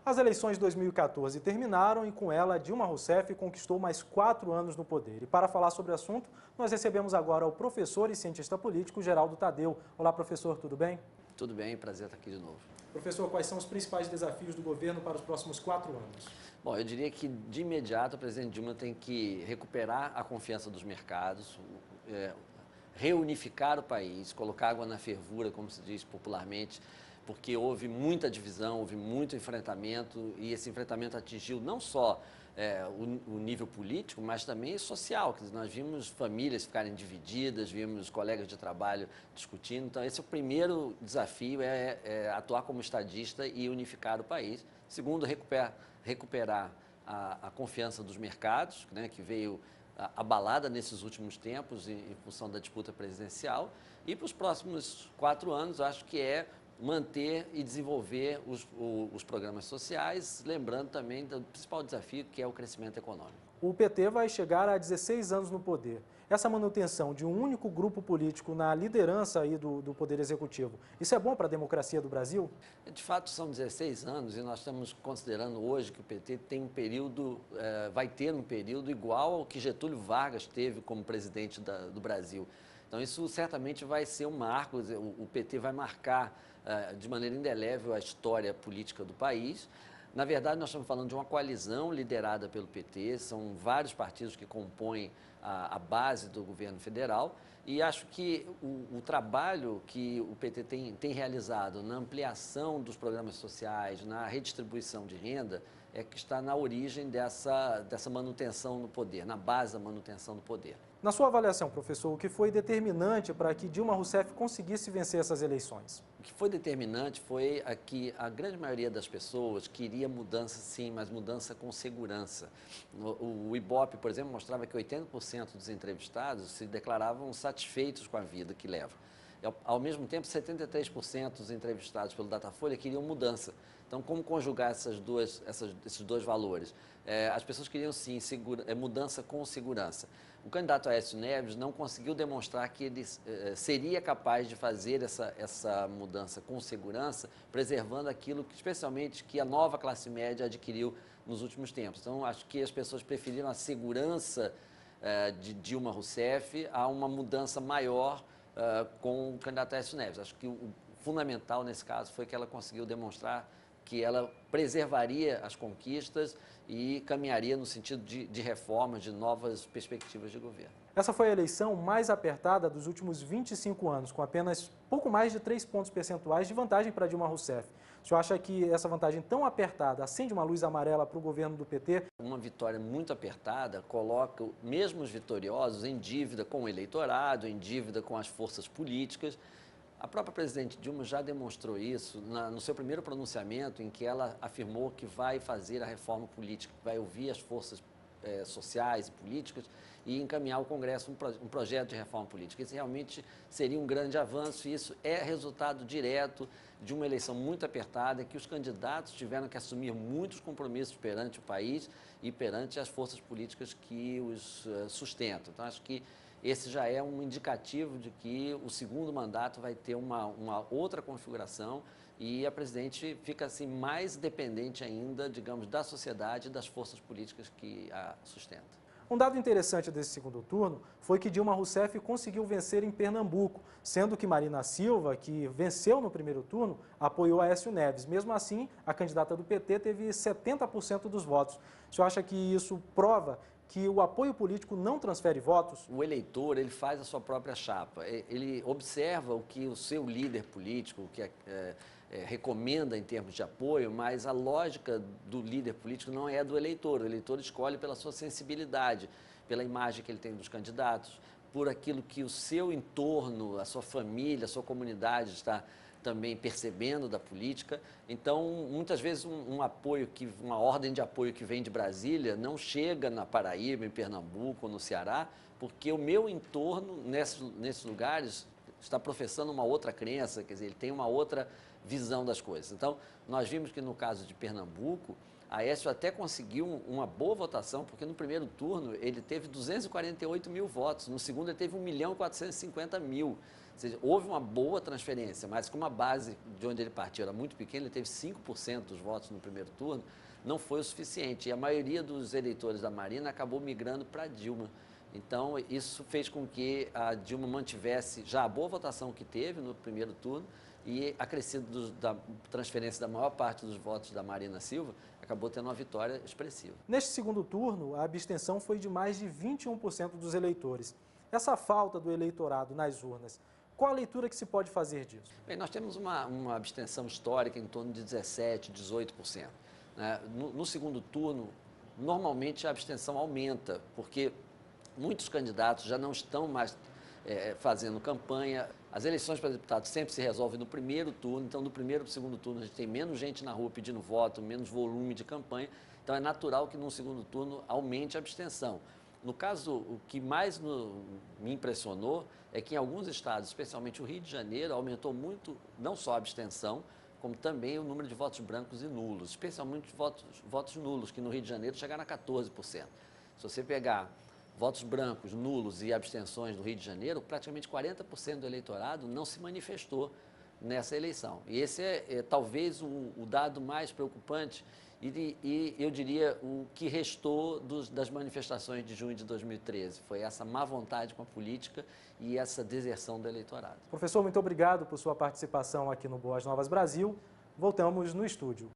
As eleições de 2014 terminaram e com ela Dilma Rousseff conquistou mais 4 anos no poder. E para falar sobre o assunto, nós recebemos agora o professor e cientista político Geraldo Thadeu. Olá, professor, tudo bem? Tudo bem, prazer estar aqui de novo. Professor, quais são os principais desafios do governo para os próximos 4 anos? Bom, eu diria que de imediato a presidente Dilma tem que recuperar a confiança dos mercados, reunificar o país, colocar água na fervura, como se diz popularmente, porque houve muita divisão, houve muito enfrentamento e esse enfrentamento atingiu não só o nível político, mas também social. Quer dizer, nós vimos famílias ficarem divididas, vimos colegas de trabalho discutindo. Então, esse é o primeiro desafio, é atuar como estadista e unificar o país. Segundo, recuperar a confiança dos mercados, né, que veio abalada nesses últimos tempos em função da disputa presidencial. E para os próximos 4 anos, acho que é manter e desenvolver os programas sociais, lembrando também do principal desafio, que é o crescimento econômico. O PT vai chegar a 16 anos no poder. Essa manutenção de um único grupo político na liderança aí do Poder Executivo, isso é bom para a democracia do Brasil? De fato, são 16 anos e nós estamos considerando hoje que o PT tem um período, vai ter um período igual ao que Getúlio Vargas teve como presidente do Brasil. Então, isso certamente vai ser um marco, o PT vai marcar de maneira indelével a história política do país. Na verdade, nós estamos falando de uma coalizão liderada pelo PT, são vários partidos que compõem a base do governo federal e acho que o trabalho que o PT tem realizado na ampliação dos programas sociais, na redistribuição de renda, é que está na origem dessa manutenção no poder, na base da manutenção do poder. Na sua avaliação, professor, o que foi determinante para que Dilma Rousseff conseguisse vencer essas eleições? O que foi determinante foi que a grande maioria das pessoas queria mudança sim, mas mudança com segurança. O Ibope, por exemplo, mostrava que 80% dos entrevistados se declaravam satisfeitos com a vida que levam. Ao mesmo tempo, 73% dos entrevistados pelo Datafolha queriam mudança. Então, como conjugar esses dois valores? As pessoas queriam, sim, mudança com segurança. O candidato Aécio Neves não conseguiu demonstrar que ele seria capaz de fazer essa mudança com segurança, preservando aquilo que, especialmente, que a nova classe média adquiriu nos últimos tempos. Então, acho que as pessoas preferiram a segurança de Dilma Rousseff a uma mudança maior com o candidato Aécio Neves. Acho que o fundamental nesse caso foi que ela conseguiu demonstrar que ela preservaria as conquistas e caminharia no sentido de reformas, de novas perspectivas de governo. Essa foi a eleição mais apertada dos últimos 25 anos, com apenas pouco mais de 3 pontos percentuais de vantagem para Dilma Rousseff. O senhor acha que essa vantagem tão apertada acende uma luz amarela para o governo do PT? Uma vitória muito apertada coloca mesmo os vitoriosos em dívida com o eleitorado, em dívida com as forças políticas. A própria presidente Dilma já demonstrou isso no seu primeiro pronunciamento, em que ela afirmou que vai fazer a reforma política, que vai ouvir as forças sociais e políticas e encaminhar ao Congresso um projeto de reforma política. Isso realmente seria um grande avanço e isso é resultado direto de uma eleição muito apertada em que os candidatos tiveram que assumir muitos compromissos perante o país e perante as forças políticas que os sustentam. Então, acho que esse já é um indicativo de que o segundo mandato vai ter uma outra configuração e a presidente fica assim mais dependente ainda, digamos, da sociedade e das forças políticas que a sustentam. Um dado interessante desse segundo turno foi que Dilma Rousseff conseguiu vencer em Pernambuco, sendo que Marina Silva, que venceu no primeiro turno, apoiou Aécio Neves. Mesmo assim, a candidata do PT teve 70% dos votos. O senhor acha que isso prova que o apoio político não transfere votos? O eleitor, ele faz a sua própria chapa, ele observa o que o seu líder político, o que recomenda em termos de apoio, mas a lógica do líder político não é do eleitor. O eleitor escolhe pela sua sensibilidade, pela imagem que ele tem dos candidatos, por aquilo que o seu entorno, a sua família, a sua comunidade está também percebendo da política. Então, muitas vezes uma ordem de apoio que vem de Brasília não chega na Paraíba, em Pernambuco ou no Ceará, porque o meu entorno nesses lugares está professando uma outra crença, quer dizer, ele tem uma outra visão das coisas. Então, nós vimos que no caso de Pernambuco, Aécio até conseguiu uma boa votação, porque no primeiro turno ele teve 248 mil votos, no segundo ele teve 1.450.000. Ou seja, houve uma boa transferência, mas como a base de onde ele partiu era muito pequena, ele teve 5% dos votos no primeiro turno, não foi o suficiente. E a maioria dos eleitores da Marina acabou migrando para Dilma. Então, isso fez com que a Dilma mantivesse já a boa votação que teve no primeiro turno e, acrescido da transferência da maior parte dos votos da Marina Silva, acabou tendo uma vitória expressiva. Neste segundo turno, a abstenção foi de mais de 21% dos eleitores. Essa falta do eleitorado nas urnas, qual a leitura que se pode fazer disso? Bem, nós temos uma abstenção histórica em torno de 17%, 18%. Né? No segundo turno, normalmente a abstenção aumenta, porque muitos candidatos já não estão mais fazendo campanha. As eleições para deputados sempre se resolvem no primeiro turno, então do primeiro para o segundo turno a gente tem menos gente na rua pedindo voto, menos volume de campanha, então é natural que no segundo turno aumente a abstenção. No caso, o que mais me impressionou é que em alguns estados, especialmente o Rio de Janeiro, aumentou muito não só a abstenção, como também o número de votos brancos e nulos, especialmente votos nulos, que no Rio de Janeiro chegaram a 14%. Se você pegar votos brancos, nulos e abstenções do Rio de Janeiro, praticamente 40% do eleitorado não se manifestou nessa eleição. E esse é talvez o dado mais preocupante e eu diria o que restou das manifestações de junho de 2013. Foi essa má vontade com a política e essa deserção do eleitorado. Professor, muito obrigado por sua participação aqui no Boas Novas Brasil. Voltamos no estúdio.